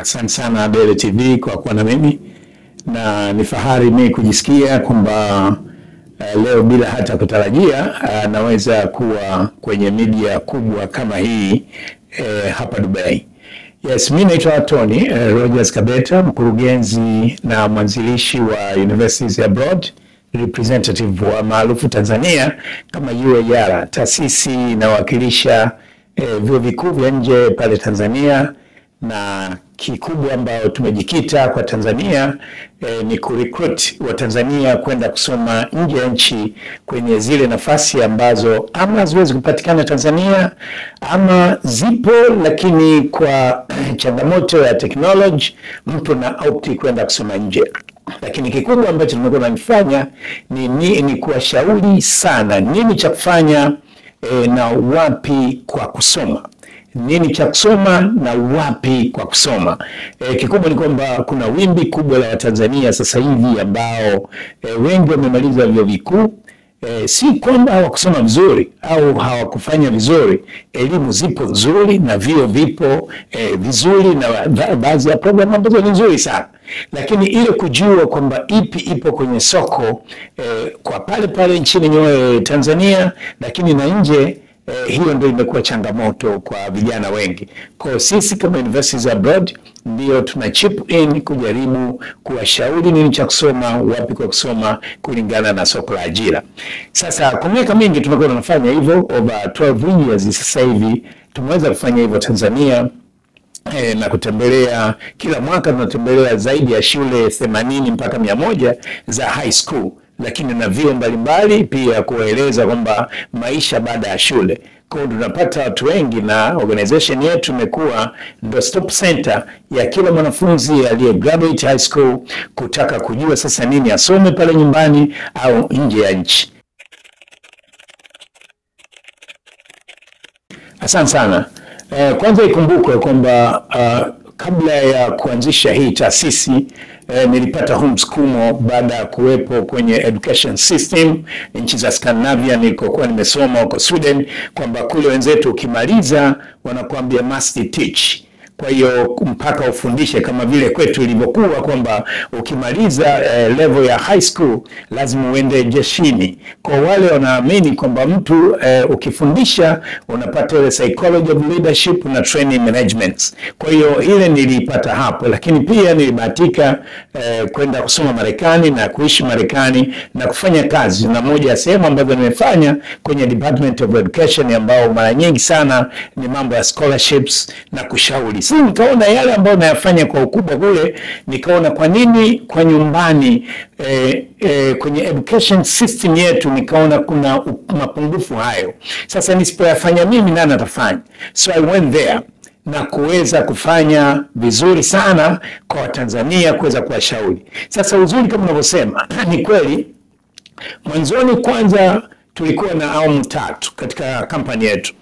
Asante sana Daily TV kwa kuwa na mimi, na ni fahari mimi kujisikia kwamba leo bila hata kutarajia naweza kuwa kwenye media kubwa kama hii hapa Dubai. Yes, mimi naitwa Tony Rogers Kabeta, mkurugenzi na mwanzilishi wa Universities Abroad, representative wa maarufu Tanzania kama UAR, taasisi inawakilisha vyuo vikuu vya nje pale Tanzania, na kikubwa ambao tumejikita kwa Tanzania ni kurecruit wa Tanzania kwenda kusoma nje ya nchi kwenye zile nafasi ambazo ama haziwezi kupatikana Tanzania ama zipo, lakini kwa changamoto ya technology mtu na opti kwenda kusoma nje. Lakini kikubwa ambacho tumekuwa tunafanya ni kuwashauri sana nini cha kufanya na wapi kwa kusoma. Nini cha kusoma na wapi kwa kusoma. Kikubwa ni kwamba kuna wimbi kubwa la Watanzania sasa hivi ambao wengi wamemaliza vyuo vikuu. Si kwamba hawakusoma vizuri au hawakufanya vizuri. Elimu zipo nzuri na vyuo vipo vizuri na baadhi ya programu ambazo ni nzuri sana. Lakini ile kujua kwamba ipi ipo kwenye soko kwa pale nchini Tanzania lakini na nje, hiyo ndio imekuwa changamoto kwa vijana wengi. Kwa sisi kama Universities Abroad ndio tuna chip in kujaribu kuwashauri nini cha kusoma, wapi kwa kusoma kulingana na soko la ajira. Sasa kwa miaka mingi tumekuwa tunafanya hivyo, over 12 years sasa hivi tumeweza kufanya hivyo Tanzania. Na kutembelea kila mwaka tunatembelea zaidi ya shule 80 mpaka 100 za high school, lakini na vyuo mbalimbali pia kueleza kwamba maisha baada ya shule. Kwa hiyo tunapata watu wengi na organization yetu imekuwa ndo stop center ya kila mwanafunzi aliye graduate high school kutaka kujua sasa nini asome pale nyumbani au nje ya nchi. Asante sana. Kwanza ikumbukwe kwamba kabla ya kuanzisha hii taasisi nilipata huu msukumo baada ya kuwepo kwenye education system nchi za Scandinavia nilikokuwa nimesoma huko Sweden, kwamba kule wenzetu ukimaliza wanakuambia must teach. Kwa hiyo mpaka ufundishe, kama vile kwetu ilivyokuwa kwamba ukimaliza level ya high school lazima uende jeshini. Kwa wale wanaamini kwamba mtu ukifundisha unapata ile psychology of leadership na training management. Kwa hiyo ile nilipata hapo, lakini pia nilibahatika kwenda kusoma Marekani na kuishi Marekani na kufanya kazi, na moja ya sehemu ambazo nimefanya kwenye Department of Education ambao mara nyingi sana ni mambo ya scholarships na kushauri. Nikaona yale ambayo nayafanya kwa ukubwa kule, nikaona kwa nini kwa nyumbani kwenye education system yetu nikaona kuna mapungufu hayo. Sasa nisipoyafanya mimi nani atafanya? So I went there na kuweza kufanya vizuri sana kwa Tanzania, kuweza kuwashauri. Sasa uzuri kama unavyosema ni kweli, mwanzoni kwanza tulikuwa na awamu 3 katika kampani yetu.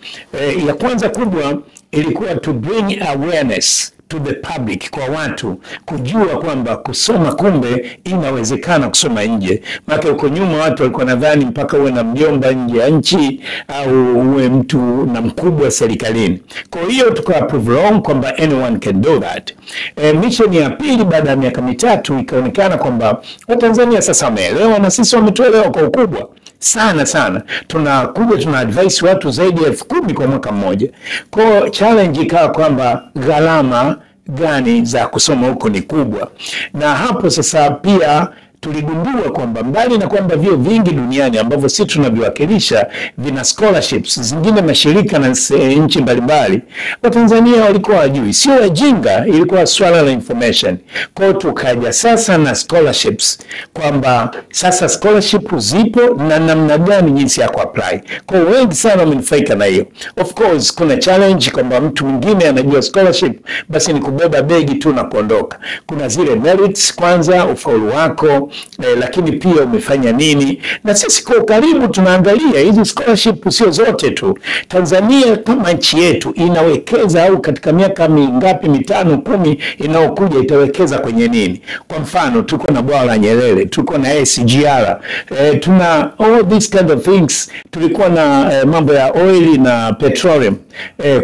Ya kwanza kubwa ilikuwa to bring awareness to the public, kwa watu kujua kwamba kusoma kumbe inawezekana kusoma nje. Maana huko nyuma watu walikuwa nadhani mpaka uwe na mjomba nje ya nchi au uwe mtu na mkubwa serikalini. Kwa hiyo tukawa prove wrong kwamba anyone can do that. Mission ya pili baada ya miaka 3 ikaonekana kwamba Watanzania sasa wameelewa na sisi wametuelewa kwa ukubwa sana. Tunakuja tuna advise watu zaidi ya 10,000 kwa mwaka mmoja. Kwa challenge ikawa kwamba gharama gani za kusoma huko ni kubwa. Na hapo sasa pia tuligundua kwamba mbali na kwamba vyuo vingi duniani ambavyo sisi tunaviwakilisha vina scholarships, zingine mashirika na nchi mbalimbali, Watanzania walikuwa wajui. Sio wajinga, ilikuwa swala la information. Kwa hiyo tukaja sasa na scholarships, kwamba sasa scholarship zipo na namna gani jinsi ya kuapply. Kwa hiyo wengi sana wamenufaika na hiyo. Of course kuna challenge kwamba mtu mwingine anajua scholarship basi ni kubeba begi tu na kuondoka. Kuna zile merits, kwanza ufaulu wako, lakini pia umefanya nini. Na sisi kwa karibu tunaangalia hizi scholarship sio zote tu. Tanzania kama nchi yetu inawekeza au katika miaka mingapi, 5, 10 inayokuja itawekeza kwenye nini? Kwa mfano tuko na bwawa la Nyerere, tuko na SGR, tuna all these kind of things. Tulikuwa na mambo ya oil na petroleum.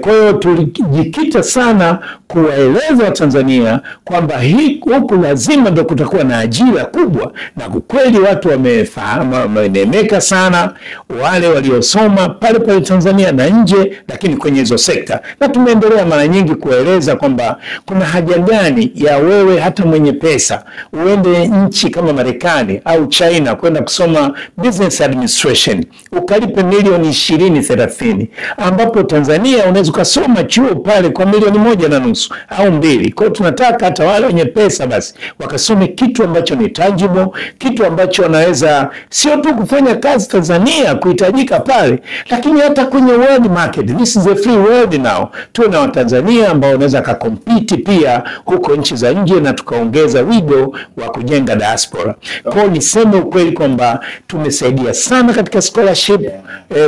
Kwa hiyo tulijikita sana kuwaeleza Watanzania kwamba huku lazima ndio kutakuwa na ajira kubwa, na kweli watu wamefahamu, wamenemeka sana wale waliosoma pale pale Tanzania na nje, lakini kwenye hizo sekta. Na tumeendelea mara nyingi kueleza kwamba kuna haja gani ya wewe hata mwenye pesa uende nchi kama Marekani au China kwenda kusoma business administration ukalipe milioni 20-30, ambapo Tanzania unaweza kusoma chuo pale kwa milioni 1.5 au 2. Kwa hiyo tunataka hata wale wenye pesa basi wakasome kitu ambacho ni tangible, kitu ambacho wanaweza sio tu kufanya kazi Tanzania kuhitajika pale, lakini hata kwenye world market. This is a free world now. Tuwe na Watanzania ambao wanaweza kukompiti pia huko nchi za nje, na tukaongeza wigo wa kujenga diaspora. Kwa hiyo niseme ukweli kwamba tumesaidia sana katika scholarship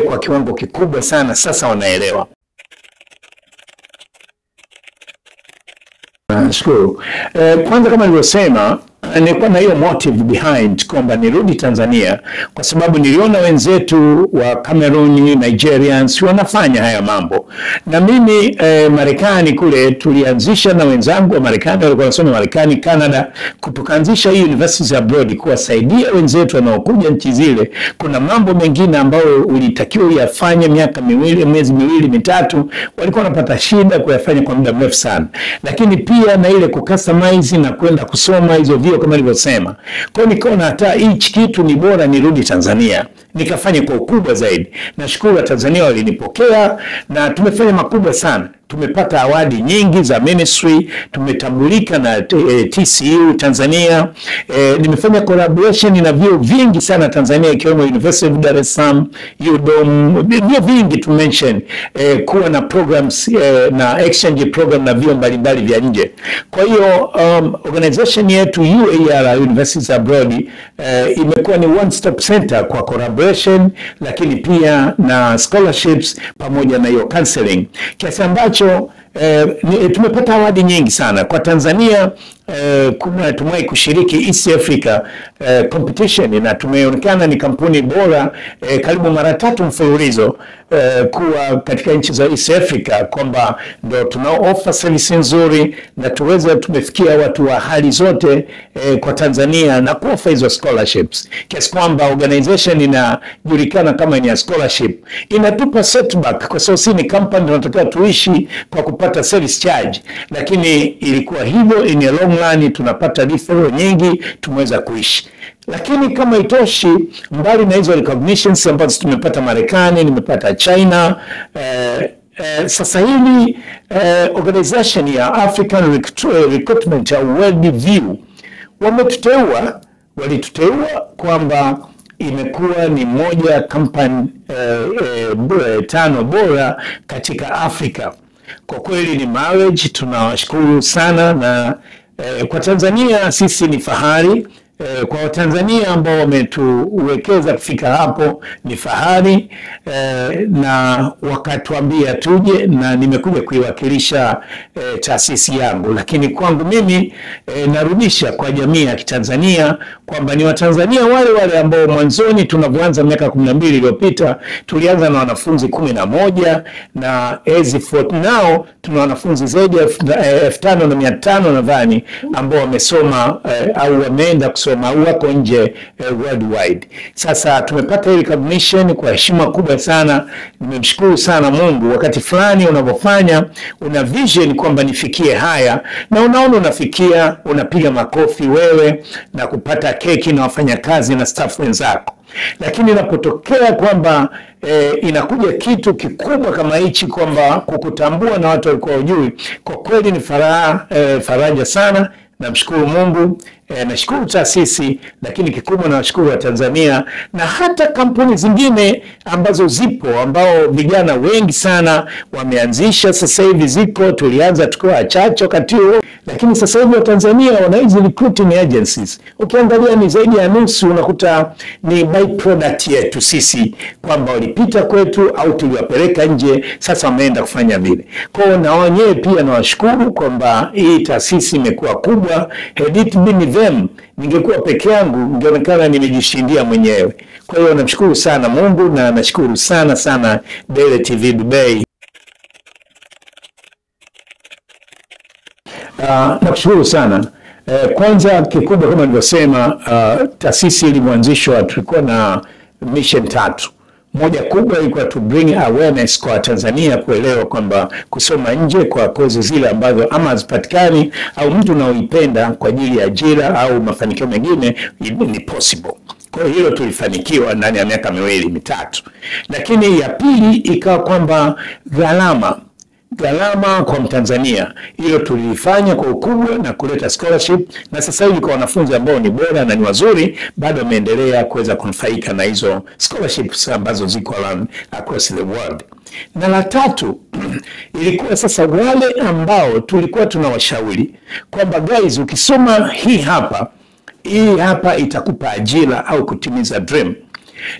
kwa kiwango kikubwa sana. Sasa wanaelewa. Nashukuru. Kwanza kama nilivyosema, nilikuwa na hiyo motive behind kwamba nirudi Tanzania kwa sababu niliona wenzetu wa Cameroon, Nigerians wanafanya haya mambo. Na mimi Marekani kule tulianzisha na wenzangu wa Marekani walikuwa wanasoma Marekani, Canada, tukaanzisha hii universities abroad kuwasaidia wenzetu wanaokuja nchi zile. Kuna mambo mengine ambayo ulitakiwa uyafanye miaka miwili, miezi miwili, mitatu, walikuwa wanapata shida kuyafanya kwa muda mrefu sana. Lakini pia na ile kucustomize na kwenda kusoma hizo vio kama nilivyosema. Kwa hiyo nikaona hata hichi kitu ni bora nirudi Tanzania nikafanye kwa ukubwa zaidi. Nashukuru Tanzania walinipokea na tumefanya makubwa sana. Tumepata awadi nyingi za ministry, tumetambulika na TCU Tanzania. Nimefanya collaboration na vyuo vingi sana Tanzania, ikiwemo University of Dar es Salaam, UDOM, vyuo vingi to mention, kuwa na programs na exchange program na vyuo mbalimbali vya nje. Kwa hiyo organization yetu UAR, Universities Abroad, imekuwa ni one stop center kwa collaboration, lakini pia na scholarships pamoja na hiyo counseling. Kiasi ambacho tumepata awadi nyingi sana kwa Tanzania. Tumewai kushiriki East Africa competition na tumeonekana ni kampuni bora karibu mara 3 mfululizo kuwa katika nchi za East Africa, kwamba ndio tunao offer service nzuri na tumefikia watu wa hali zote kwa Tanzania na kuofa hizo scholarships, kiasi kwamba organization inajulikana kama ni scholarship inatupa setback kwa sababu si ni company tunataka tuishi kwa kupata service charge, lakini ilikuwa hivyo in a long run tunapata referral nyingi, tumeweza kuishi. Lakini kama itoshi, mbali na hizo recognitions ambazo tumepata Marekani, nimepata China, sasa hili organization ya African Recruitment ya World View walituteua kwamba imekuwa ni moja kampani 5 bora katika Afrika. Kwa kweli ni marriage, tunawashukuru sana. Na kwa Tanzania sisi ni fahari, kwa Watanzania ambao wametuwekeza kufika hapo ni fahari, na wakatuambia tuje, na nimekuja kuiwakilisha taasisi yangu. Lakini kwangu mimi narudisha kwa jamii ya Kitanzania kwamba ni Watanzania wale wale ambao mwanzoni tunavyoanza miaka 12 iliyopita tulianza na wanafunzi 11, na as for now tuna wanafunzi zaidi ya 5,500 nadhani ambao wamesoma au wameenda kusoma au wako nje worldwide. Sasa tumepata hii recognition kwa heshima kubwa sana. Nimemshukuru sana Mungu. Wakati fulani unavyofanya una vision kwamba nifikie haya, na unaona unafikia, unapiga makofi wewe na kupata keki na wafanyakazi na staff wenzako. Lakini inapotokea kwamba inakuja kitu kikubwa kama hichi, kwamba kukutambua na watu walikuwa hujui, kwa kweli ni faraja sana. Namshukuru Mungu, nashukuru taasisi, lakini kikubwa nashukuru wa Tanzania na hata kampuni zingine ambazo zipo, ambao vijana wengi sana wameanzisha sasa hivi ziko. Tulianza tukiwa wachache wakati huo, lakini sasa hivi wa Tanzania wana hizi recruiting agencies. Ukiangalia ni zaidi ya nusu, unakuta ni by product yetu sisi, kwamba walipita kwetu au tuliwapeleka nje, sasa wameenda kufanya vile. Kwa hiyo na wenyewe pia nawashukuru kwamba hii taasisi imekuwa kubwa. Had it been them, ningekuwa peke yangu, ningeonekana nimejishindia mwenyewe. Kwa hiyo namshukuru sana Mungu na nashukuru sana Daily TV Dubai. Nakushukuru sana. Kwanza kikubwa kama nilivyosema, taasisi ilianzishwa, tulikuwa na mission 3. Moja kubwa ilikuwa to bring awareness kwa Tanzania kuelewa kwamba kusoma nje kwa kozi zile ambazo ama hazipatikani au mtu unaoipenda kwa ajili ya ajira au mafanikio mengine ni possible. Kwa hiyo hilo tulifanikiwa ndani ya miaka 2-3. Lakini ya pili ikawa kwamba gharama kwa Mtanzania, hilo tulifanya kwa ukubwa na kuleta scholarship, na sasa hivi kwa wanafunzi ambao ni bora na ni wazuri bado wameendelea kuweza kunufaika na hizo scholarships ambazo ziko across the world. Na la tatu ilikuwa sasa wale ambao tulikuwa tunawashauri kwamba guys, ukisoma hii hapa itakupa ajira au kutimiza dream.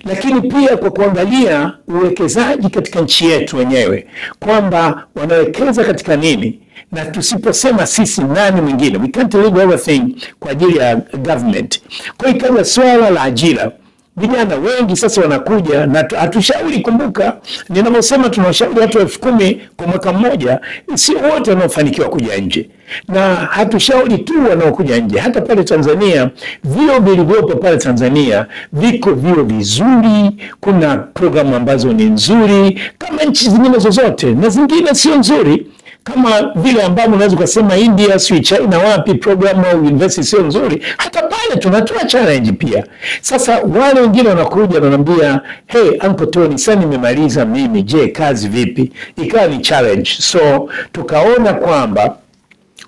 Lakini pia kwa kuangalia uwekezaji katika nchi yetu wenyewe kwamba wanawekeza katika nini, na tusiposema sisi nani mwingine, we can't leave everything kwa ajili ya government. Kwa hiyo kama swala la ajira, vijana wengi sasa wanakuja na hatushauri. Kumbuka ninaposema tunawashauri watu 10,000 kwa mwaka mmoja, si wote wanaofanikiwa kuja nje, na hatushauri tu wanaokuja nje. Hata pale Tanzania vio vilivyopo pale Tanzania viko vio vizuri, kuna programu ambazo ni nzuri kama nchi zingine zozote, na zingine sio nzuri kama vile ambavyo unaweza kusema India, si China, wapi program au university sio nzuri. Hata pale tunatoa challenge pia. Sasa wale wengine wanakuja wananiambia, hey Uncle Tony, sasa nimemaliza mimi, je kazi vipi? Ikawa ni challenge. So tukaona kwamba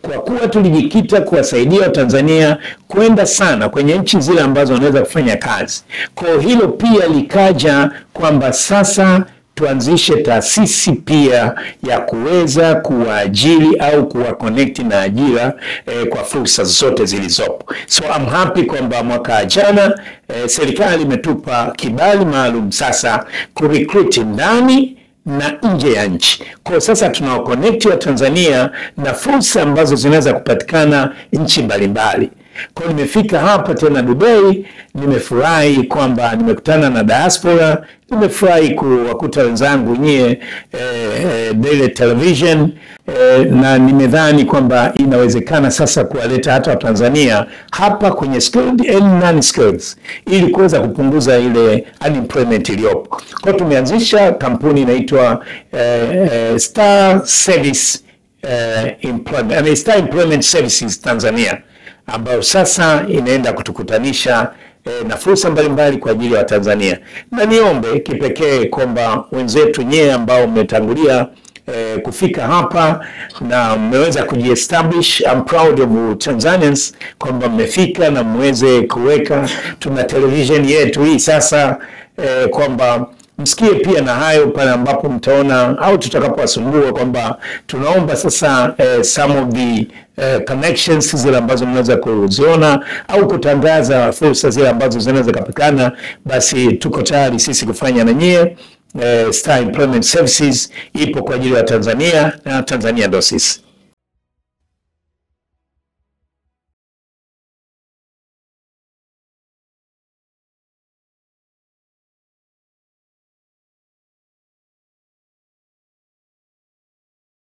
kwa kuwa tulijikita kuwasaidia Tanzania kwenda sana kwenye nchi zile ambazo wanaweza kufanya kazi, kwa hilo pia likaja kwamba sasa tuanzishe taasisi pia ya kuweza kuwaajiri au kuwa connect na ajira kwa fursa zote zilizopo. So I'm happy kwamba mwaka jana serikali imetupa kibali maalum sasa kurecruit ndani na nje ya nchi. Kwa sasa tunawaconnect wa Tanzania na fursa ambazo zinaweza kupatikana nchi mbalimbali. Kwa nimefika hapa tena Dubai, nimefurahi kwamba nimekutana na diaspora, nimefurahi kuwakuta wenzangu nyie Daily Television, na nimedhani kwamba inawezekana sasa kuwaleta hata wa Tanzania hapa kwenye skilled and non-skilled ili kuweza kupunguza ile unemployment iliyopo. Kwa tumeanzisha kampuni inaitwa Star Service Employment, Star Employment Services Tanzania, ambayo sasa inaenda kutukutanisha na fursa mbalimbali kwa ajili ya Tanzania. Na niombe kipekee kwamba wenzetu nyie ambao mmetangulia kufika hapa na mmeweza kujiestablish, I'm proud of Tanzanians kwamba mmefika na mweze kuweka, tuna television yetu hii sasa, kwamba msikie pia na hayo pale ambapo mtaona au tutakapowasumbua kwamba tunaomba sasa some of the connections zile ambazo mnaweza kuziona au kutangaza fursa zile ambazo zinaweza kupatikana, basi tuko tayari sisi kufanya na nyie. Star Employment Services ipo kwa ajili ya Tanzania na Tanzania ndio sisi.